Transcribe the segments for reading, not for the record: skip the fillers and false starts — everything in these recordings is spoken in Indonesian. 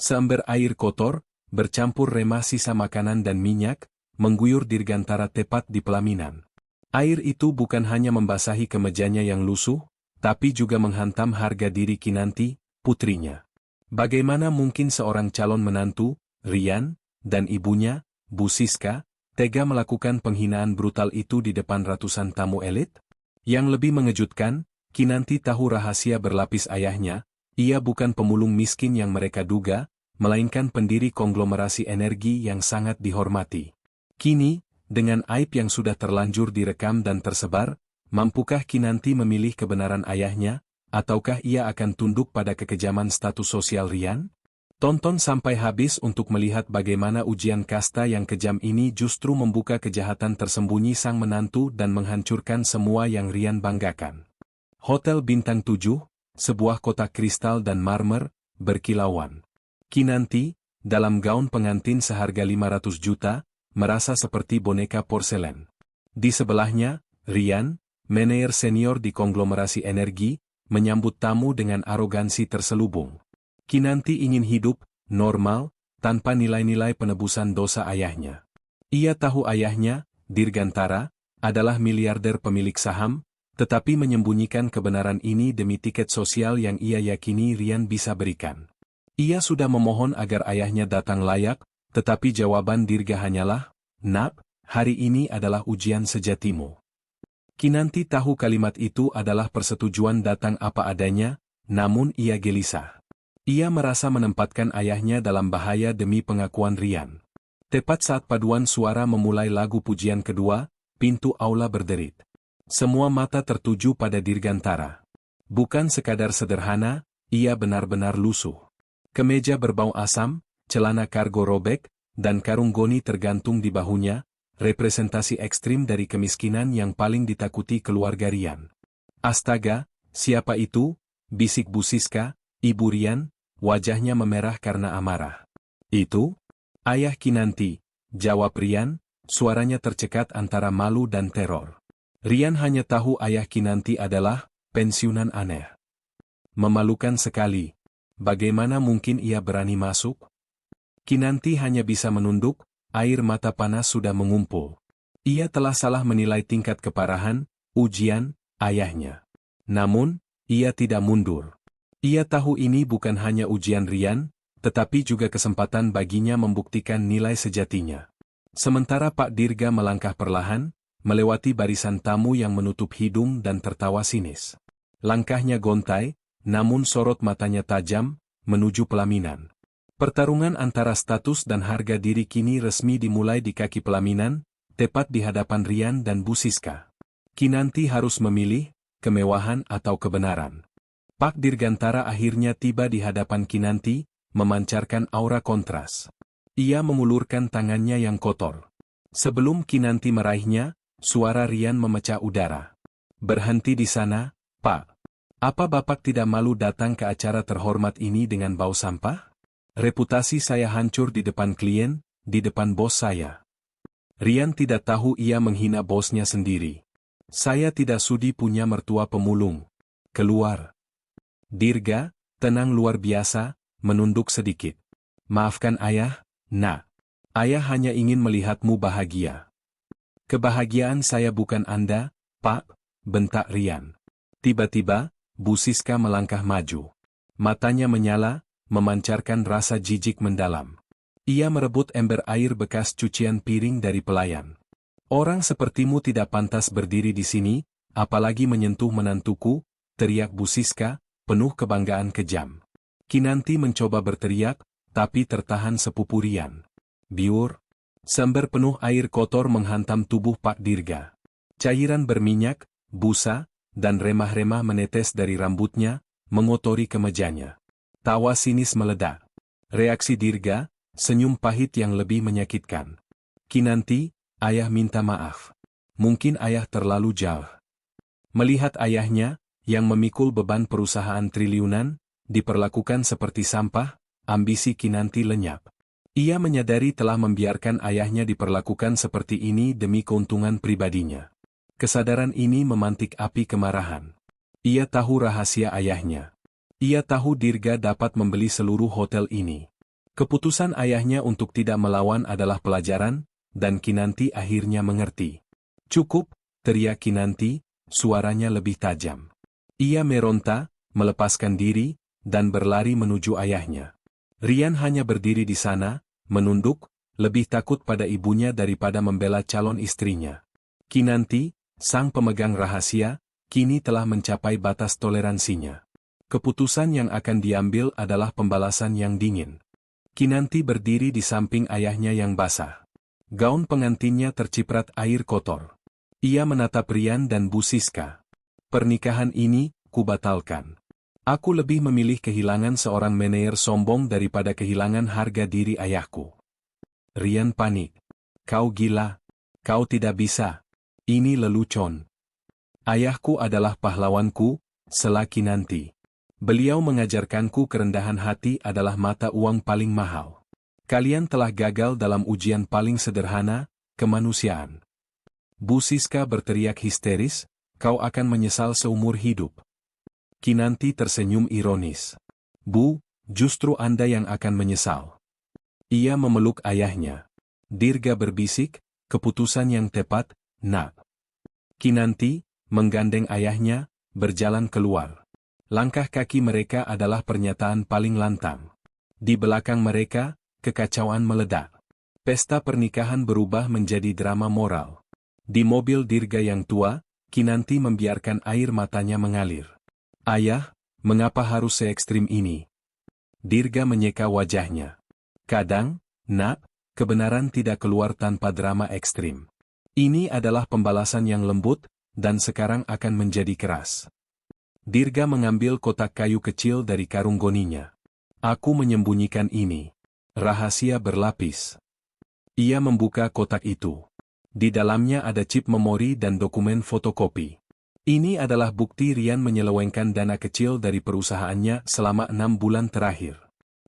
Seember air kotor, bercampur remah sisa makanan dan minyak, mengguyur Dirgantara tepat di pelaminan. Air itu bukan hanya membasahi kemejanya yang lusuh, tapi juga menghantam harga diri Kinanti, putrinya. Bagaimana mungkin seorang calon menantu, Rian, dan ibunya, Bu Siska, tega melakukan penghinaan brutal itu di depan ratusan tamu elit? Yang lebih mengejutkan, Kinanti tahu rahasia berlapis ayahnya. Ia bukan pemulung miskin yang mereka duga, melainkan pendiri konglomerasi energi yang sangat dihormati. Kini, dengan aib yang sudah terlanjur direkam dan tersebar, mampukah Kinanti memilih kebenaran ayahnya, ataukah ia akan tunduk pada kekejaman status sosial Rian? Tonton sampai habis untuk melihat bagaimana ujian kasta yang kejam ini justru membuka kejahatan tersembunyi sang menantu dan menghancurkan semua yang Rian banggakan. Hotel Bintang 7, sebuah kotak kristal dan marmer, berkilauan. Kinanti, dalam gaun pengantin seharga 500 juta, merasa seperti boneka porselen. Di sebelahnya, Rian, manajer senior di konglomerasi energi, menyambut tamu dengan arogansi terselubung. Kinanti ingin hidup, normal, tanpa nilai-nilai penebusan dosa ayahnya. Ia tahu ayahnya, Dirgantara, adalah miliarder pemilik saham, tetapi menyembunyikan kebenaran ini demi tiket sosial yang ia yakini Rian bisa berikan. Ia sudah memohon agar ayahnya datang layak, tetapi jawaban Dirga hanyalah, "Nak, hari ini adalah ujian sejatimu." Kinanti tahu kalimat itu adalah persetujuan datang apa adanya, namun ia gelisah. Ia merasa menempatkan ayahnya dalam bahaya demi pengakuan Rian. Tepat saat paduan suara memulai lagu pujian kedua, pintu aula berderit. Semua mata tertuju pada Dirgantara. Bukan sekadar sederhana, ia benar-benar lusuh. Kemeja berbau asam, celana kargo robek, dan karung goni tergantung di bahunya, representasi ekstrim dari kemiskinan yang paling ditakuti keluarga Rian. "Astaga, siapa itu?" bisik Bu Siska, ibu Rian, wajahnya memerah karena amarah. "Itu? Ayah Kinanti," jawab Rian, suaranya tercekat antara malu dan teror. Rian hanya tahu ayah Kinanti adalah pensiunan aneh. Memalukan sekali. Bagaimana mungkin ia berani masuk? Kinanti hanya bisa menunduk, air mata panas sudah mengumpul. Ia telah salah menilai tingkat keparahan, ujian, ayahnya. Namun, ia tidak mundur. Ia tahu ini bukan hanya ujian Rian, tetapi juga kesempatan baginya membuktikan nilai sejatinya. Sementara Pak Dirga melangkah perlahan, melewati barisan tamu yang menutup hidung dan tertawa sinis. Langkahnya gontai, namun sorot matanya tajam, menuju pelaminan. Pertarungan antara status dan harga diri kini resmi dimulai di kaki pelaminan, tepat di hadapan Rian dan Bu Siska. Kinanti harus memilih, kemewahan atau kebenaran. Pak Dirgantara akhirnya tiba di hadapan Kinanti, memancarkan aura kontras. Ia mengulurkan tangannya yang kotor. Sebelum Kinanti meraihnya, suara Rian memecah udara. "Berhenti di sana, Pak. Apa Bapak tidak malu datang ke acara terhormat ini dengan bau sampah? Reputasi saya hancur di depan klien, di depan bos saya." Rian tidak tahu ia menghina bosnya sendiri. "Saya tidak sudi punya mertua pemulung. Keluar." Dirga, tenang luar biasa, menunduk sedikit. "Maafkan ayah, Nak. Ayah hanya ingin melihatmu bahagia." "Kebahagiaan saya bukan Anda, Pak," bentak Rian. Tiba-tiba, Bu Siska melangkah maju. Matanya menyala, memancarkan rasa jijik mendalam. Ia merebut ember air bekas cucian piring dari pelayan. "Orang sepertimu tidak pantas berdiri di sini, apalagi menyentuh menantuku," teriak Bu Siska, penuh kebanggaan kejam. Kinanti mencoba berteriak, tapi tertahan sepupu Rian. "Biur." Seember penuh air kotor menghantam tubuh Pak Dirga. Cairan berminyak, busa, dan remah-remah menetes dari rambutnya, mengotori kemejanya. Tawa sinis meledak. Reaksi Dirga, senyum pahit yang lebih menyakitkan. "Kinanti, ayah minta maaf. Mungkin ayah terlalu jauh." Melihat ayahnya, yang memikul beban perusahaan triliunan, diperlakukan seperti sampah, ambisi Kinanti lenyap. Ia menyadari telah membiarkan ayahnya diperlakukan seperti ini demi keuntungan pribadinya. Kesadaran ini memantik api kemarahan. Ia tahu rahasia ayahnya. Ia tahu Dirga dapat membeli seluruh hotel ini. Keputusan ayahnya untuk tidak melawan adalah pelajaran, dan Kinanti akhirnya mengerti. "Cukup," teriak Kinanti, suaranya lebih tajam. Ia meronta, melepaskan diri, dan berlari menuju ayahnya. Rian hanya berdiri di sana, menunduk, lebih takut pada ibunya daripada membela calon istrinya. Kinanti, sang pemegang rahasia, kini telah mencapai batas toleransinya. Keputusan yang akan diambil adalah pembalasan yang dingin. Kinanti berdiri di samping ayahnya yang basah. Gaun pengantinnya terciprat air kotor. Ia menatap Rian dan Bu Siska. "Pernikahan ini, kubatalkan. Aku lebih memilih kehilangan seorang manajer sombong daripada kehilangan harga diri ayahku." Rian panik. "Kau gila. Kau tidak bisa. Ini lelucon. Ayahku adalah pahlawanku," sela Kinanti. "Beliau mengajarkanku kerendahan hati adalah mata uang paling mahal. Kalian telah gagal dalam ujian paling sederhana, kemanusiaan." Bu Siska berteriak histeris, "Kau akan menyesal seumur hidup." Kinanti tersenyum ironis. "Bu, justru Anda yang akan menyesal." Ia memeluk ayahnya. Dirga berbisik, "Keputusan yang tepat, Nak." Kinanti, menggandeng ayahnya, berjalan keluar. Langkah kaki mereka adalah pernyataan paling lantang. Di belakang mereka, kekacauan meledak. Pesta pernikahan berubah menjadi drama moral. Di mobil Dirga yang tua, Kinanti membiarkan air matanya mengalir. "Ayah, mengapa harus se-ekstrim ini?" Dirga menyeka wajahnya. "Kadang, Nak, kebenaran tidak keluar tanpa drama ekstrim. Ini adalah pembalasan yang lembut, dan sekarang akan menjadi keras." Dirga mengambil kotak kayu kecil dari karung goninya. "Aku menyembunyikan ini. Rahasia berlapis." Ia membuka kotak itu. Di dalamnya ada chip memori dan dokumen fotokopi. Ini adalah bukti Rian menyelewengkan dana kecil dari perusahaannya selama 6 bulan terakhir.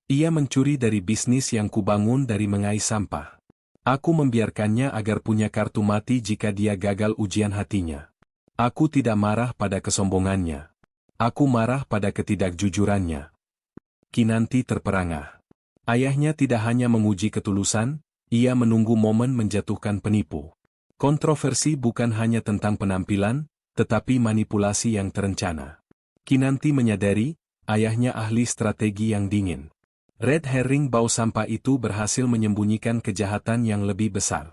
Ia mencuri dari bisnis yang kubangun dari mengais sampah. Aku membiarkannya agar punya kartu mati jika dia gagal ujian hatinya. Aku tidak marah pada kesombongannya. Aku marah pada ketidakjujurannya." Kinanti terperangah. Ayahnya tidak hanya menguji ketulusan, ia menunggu momen menjatuhkan penipu. Kontroversi bukan hanya tentang penampilan, tetapi manipulasi yang terencana. Kinanti menyadari, ayahnya ahli strategi yang dingin. Red herring bau sampah itu berhasil menyembunyikan kejahatan yang lebih besar.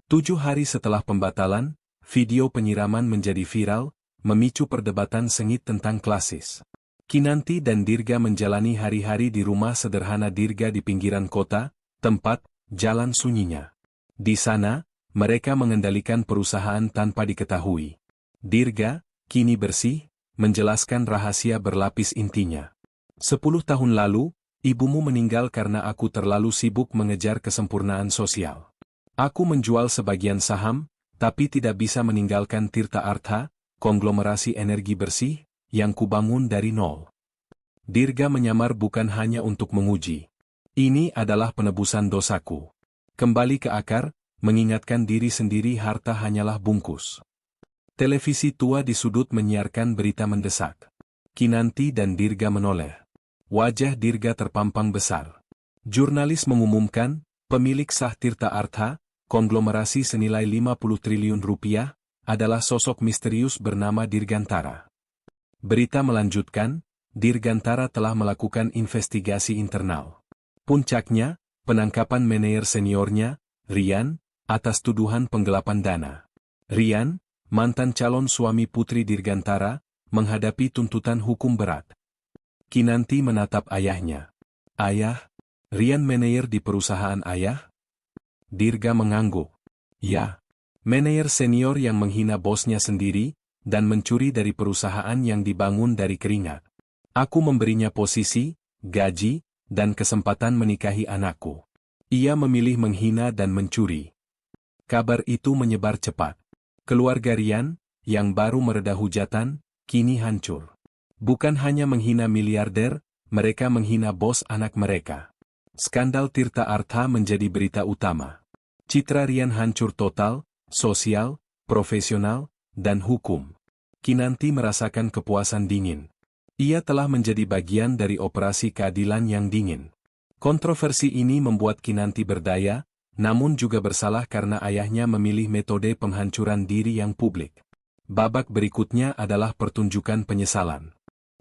7 hari setelah pembatalan, video penyiraman menjadi viral, memicu perdebatan sengit tentang klasis. Kinanti dan Dirga menjalani hari-hari di rumah sederhana Dirga di pinggiran kota, tempat jalan sunyinya. Di sana, mereka mengendalikan perusahaan tanpa diketahui. Dirga, kini bersih, menjelaskan rahasia berlapis intinya. 10 tahun lalu, ibumu meninggal karena aku terlalu sibuk mengejar kesempurnaan sosial. Aku menjual sebagian saham, tapi tidak bisa meninggalkan Tirta Artha, konglomerasi energi bersih, yang kubangun dari nol. Dirga menyamar bukan hanya untuk menguji. Ini adalah penebusan dosaku. Kembali ke akar, mengingatkan diri sendiri harta hanyalah bungkus. Televisi tua di sudut menyiarkan berita mendesak. Kinanti dan Dirga menoleh. Wajah Dirga terpampang besar. Jurnalis mengumumkan, pemilik sah Tirta Artha, konglomerasi senilai 50 triliun rupiah, adalah sosok misterius bernama Dirgantara. Berita melanjutkan, Dirgantara telah melakukan investigasi internal. Puncaknya, penangkapan manajer seniornya, Rian, atas tuduhan penggelapan dana. Rian, mantan calon suami putri Dirgantara, menghadapi tuntutan hukum berat. Kinanti menatap ayahnya. "Ayah, Rian manajer di perusahaan ayah?" Dirga mengangguk. "Ya. Manajer senior yang menghina bosnya sendiri, dan mencuri dari perusahaan yang dibangun dari keringat. Aku memberinya posisi, gaji, dan kesempatan menikahi anakku. Ia memilih menghina dan mencuri." Kabar itu menyebar cepat. Keluarga Rian, yang baru mereda hujatan, kini hancur. Bukan hanya menghina miliarder, mereka menghina bos anak mereka. Skandal Tirta Artha menjadi berita utama. Citra Rian hancur total, sosial, profesional, dan hukum. Kinanti merasakan kepuasan dingin. Ia telah menjadi bagian dari operasi keadilan yang dingin. Kontroversi ini membuat Kinanti berdaya, namun juga bersalah karena ayahnya memilih metode penghancuran diri yang publik. Babak berikutnya adalah pertunjukan penyesalan.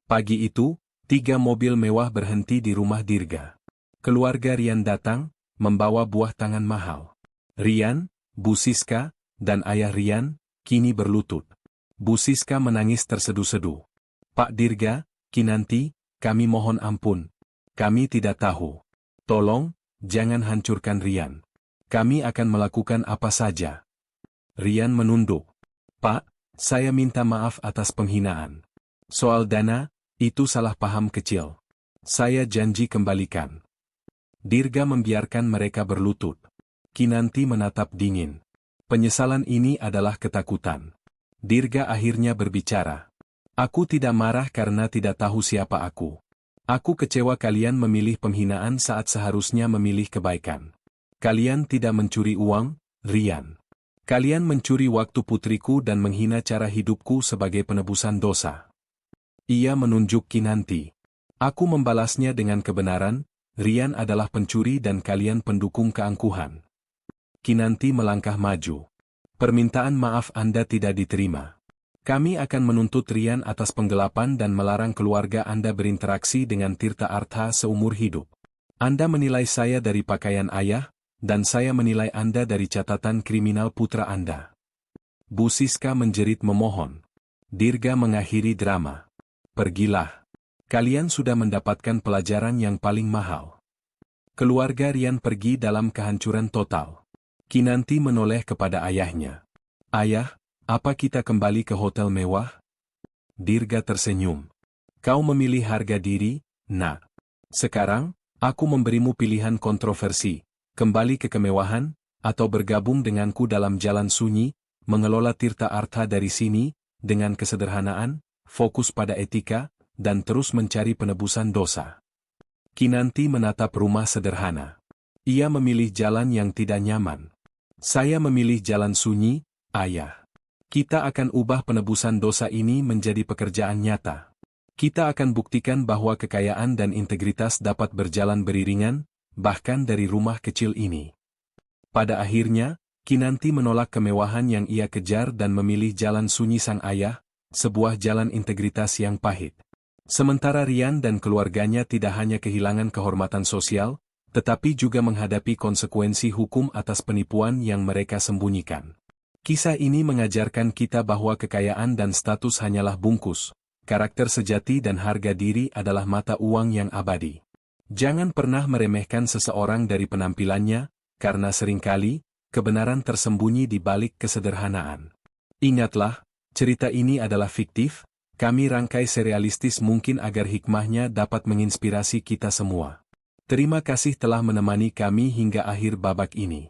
Pagi itu, 3 mobil mewah berhenti di rumah Dirga. Keluarga Rian datang, membawa buah tangan mahal. Rian, Bu Siska, dan ayah Rian, kini berlutut. Bu Siska menangis terseduh-seduh. Pak Dirga, Kinanti, kami mohon ampun. Kami tidak tahu. Tolong, jangan hancurkan Rian. Kami akan melakukan apa saja. Rian menunduk. Pak, saya minta maaf atas penghinaan. Soal dana, itu salah paham kecil. Saya janji kembalikan. Dirga membiarkan mereka berlutut. Kinanti menatap dingin. Penyesalan ini adalah ketakutan. Dirga akhirnya berbicara. Aku tidak marah karena tidak tahu siapa aku. Aku kecewa kalian memilih penghinaan saat seharusnya memilih kebaikan. Kalian tidak mencuri uang, Rian. Kalian mencuri waktu putriku dan menghina cara hidupku sebagai penebusan dosa. Ia menunjuk Kinanti. Aku membalasnya dengan kebenaran, Rian adalah pencuri dan kalian pendukung keangkuhan. Kinanti melangkah maju. Permintaan maaf Anda tidak diterima. Kami akan menuntut Rian atas penggelapan dan melarang keluarga Anda berinteraksi dengan Tirta Artha seumur hidup. Anda menilai saya dari pakaian ayah, dan saya menilai Anda dari catatan kriminal putra Anda. Bu Siska menjerit memohon. Dirga mengakhiri drama. Pergilah. Kalian sudah mendapatkan pelajaran yang paling mahal. Keluarga Rian pergi dalam kehancuran total. Kinanti menoleh kepada ayahnya. Ayah, apa kita kembali ke hotel mewah? Dirga tersenyum. Kau memilih harga diri, nak. Sekarang, aku memberimu pilihan kontroversi, kembali ke kemewahan, atau bergabung denganku dalam jalan sunyi, mengelola Tirta Artha dari sini, dengan kesederhanaan, fokus pada etika, dan terus mencari penebusan dosa. Kinanti menatap rumah sederhana. Ia memilih jalan yang tidak nyaman. Saya memilih jalan sunyi, ayah. Kita akan ubah penebusan dosa ini menjadi pekerjaan nyata. Kita akan buktikan bahwa kekayaan dan integritas dapat berjalan beriringan, bahkan dari rumah kecil ini. Pada akhirnya, Kinanti menolak kemewahan yang ia kejar dan memilih jalan sunyi sang ayah, sebuah jalan integritas yang pahit. Sementara Rian dan keluarganya tidak hanya kehilangan kehormatan sosial, tetapi juga menghadapi konsekuensi hukum atas penipuan yang mereka sembunyikan. Kisah ini mengajarkan kita bahwa kekayaan dan status hanyalah bungkus, karakter sejati dan harga diri adalah mata uang yang abadi. Jangan pernah meremehkan seseorang dari penampilannya, karena seringkali, kebenaran tersembunyi di balik kesederhanaan. Ingatlah, cerita ini adalah fiktif, kami rangkai serealistis mungkin agar hikmahnya dapat menginspirasi kita semua. Terima kasih telah menemani kami hingga akhir babak ini.